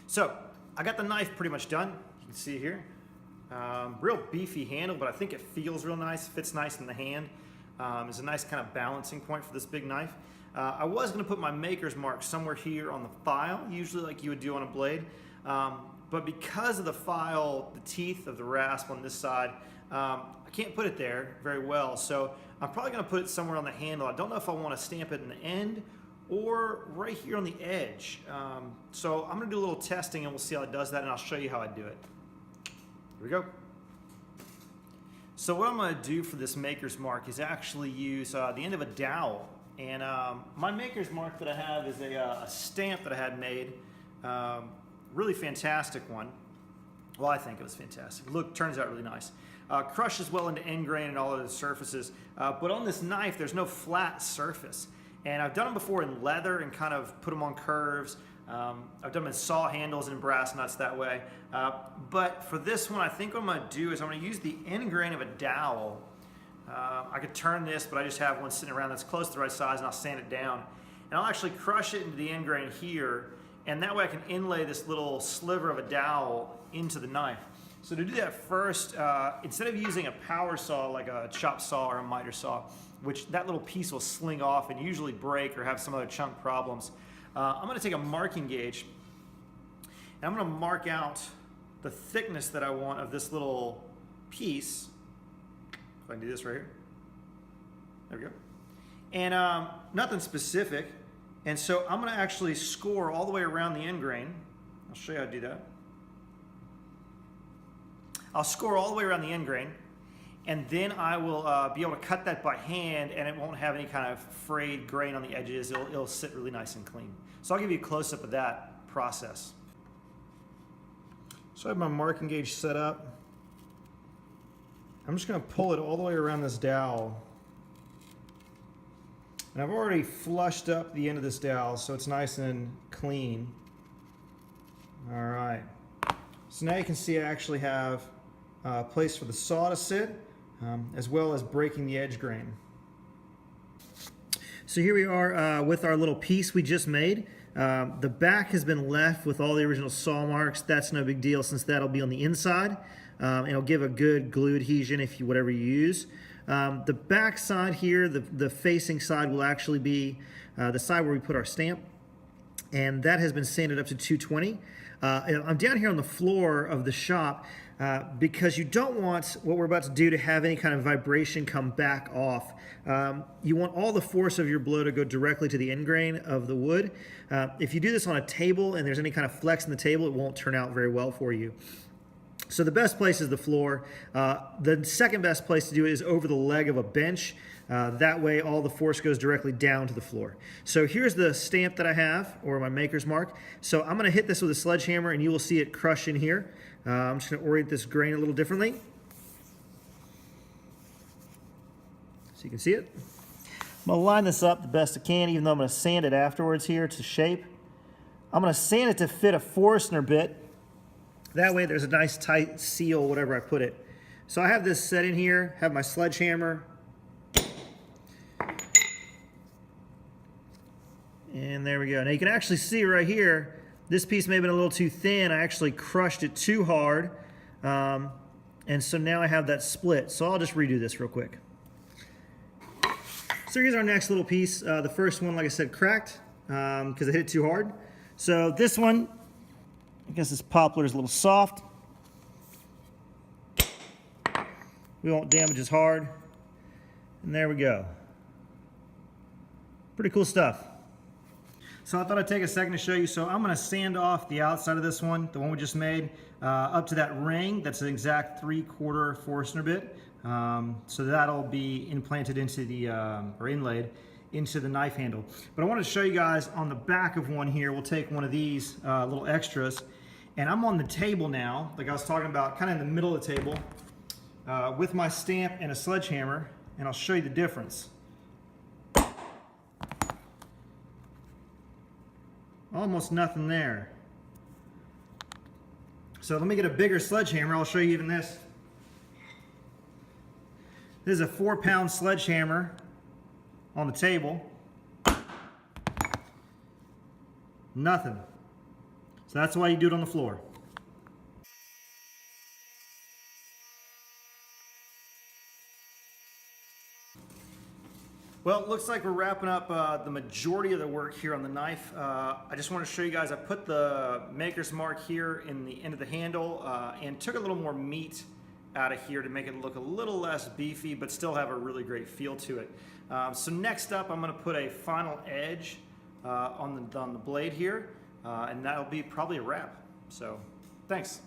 So I got the knife pretty much done. You can see here. Real beefy handle, but I think it feels real nice, fits nice in the hand. It's a nice kind of balancing point for this big knife. I was going to put my maker's mark somewhere here on the file, usually like you would do on a blade. But because of the file, the teeth of the rasp on this side, I can't put it there very well. So I'm probably going to put it somewhere on the handle. I don't know if I want to stamp it in the end or right here on the edge. So I'm going to do a little testing and we'll see how it does that, and I'll show you how I do it. Here we go. So what I'm going to do for this maker's mark is actually use the end of a dowel. And my maker's mark that I have is a stamp that I had made. Really fantastic one. Well, I think it was fantastic. Look, turns out really nice. Crushes well into end grain and all of the surfaces. But on this knife, there's no flat surface. And I've done them before in leather and kind of put them on curves. I've done them in saw handles and brass nuts that way. But for this one, I think what I'm going to do is I'm going to use the end grain of a dowel. I could turn this, but I just have one sitting around that's close to the right size, and I'll sand it down. And I'll actually crush it into the end grain here, and that way I can inlay this little sliver of a dowel into the knife. So to do that first, instead of using a power saw like a chop saw or a miter saw, which that little piece will sling off and usually break or have some other chunk problems, I'm going to take a marking gauge and I'm going to mark out the thickness that I want of this little piece. If I can do this right here. There we go. And nothing specific. And so I'm going to actually score all the way around the end grain. I'll show you how to do that. I'll score all the way around the end grain, and then I will be able to cut that by hand, and it won't have any kind of frayed grain on the edges. It'll sit really nice and clean. So I'll give you a close-up of that process. So I have my marking gauge set up. I'm just going to pull it all the way around this dowel. And I've already flushed up the end of this dowel so it's nice and clean. All right. So now you can see I actually have a place for the saw to sit, as well as breaking the edge grain. So here we are with our little piece we just made. The back has been left with all the original saw marks. That's no big deal since that'll be on the inside. It'll give a good glue adhesion if you whatever you use. The back side here, the facing side, will actually be the side where we put our stamp, and that has been sanded up to 220. I'm down here on the floor of the shop because you don't want what we're about to do to have any kind of vibration come back off. You want all the force of your blow to go directly to the end grain of the wood. If you do this on a table and there's any kind of flex in the table, it won't turn out very well for you. So the best place is the floor. The second best place to do it is over the leg of a bench. That way all the force goes directly down to the floor. So here's the stamp that I have, or my maker's mark. So I'm going to hit this with a sledgehammer and you will see it crush in here. I'm just going to orient this grain a little differently, so you can see it. I'm going to line this up the best I can, even though I'm going to sand it afterwards here to shape. I'm going to sand it to fit a Forstner bit. That way there's a nice tight seal, whatever I put it. So I have this set in here, have my sledgehammer. And there we go. Now you can actually see right here, this piece may have been a little too thin. I actually crushed it too hard. And so now I have that split. So I'll just redo this real quick. So here's our next little piece. The first one, like I said, cracked because I hit it too hard. So this one, I guess this poplar is a little soft. We won't damage as hard. And there we go. Pretty cool stuff. So I thought I'd take a second to show you. So I'm going to sand off the outside of this one, the one we just made, up to that ring. That's an exact 3/4 Forstner bit. So that'll be implanted into the, or inlaid into the knife handle. But I wanted to show you guys on the back of one here. We'll take one of these little extras. And I'm on the table now, like I was talking about, kind of in the middle of the table, with my stamp and a sledgehammer. And I'll show you the difference. Almost nothing there. So let me get a bigger sledgehammer. I'll show you even this. This is a 4-pound sledgehammer on the table. Nothing. So So that's why you do it on the floor. Well, it looks like we're wrapping up the majority of the work here on the knife. I just want to show you guys, I put the maker's mark here in the end of the handle and took a little more meat out of here to make it look a little less beefy, but still have a really great feel to it. So next up, I'm going to put a final edge on the blade here, and that'll be probably a wrap. So thanks.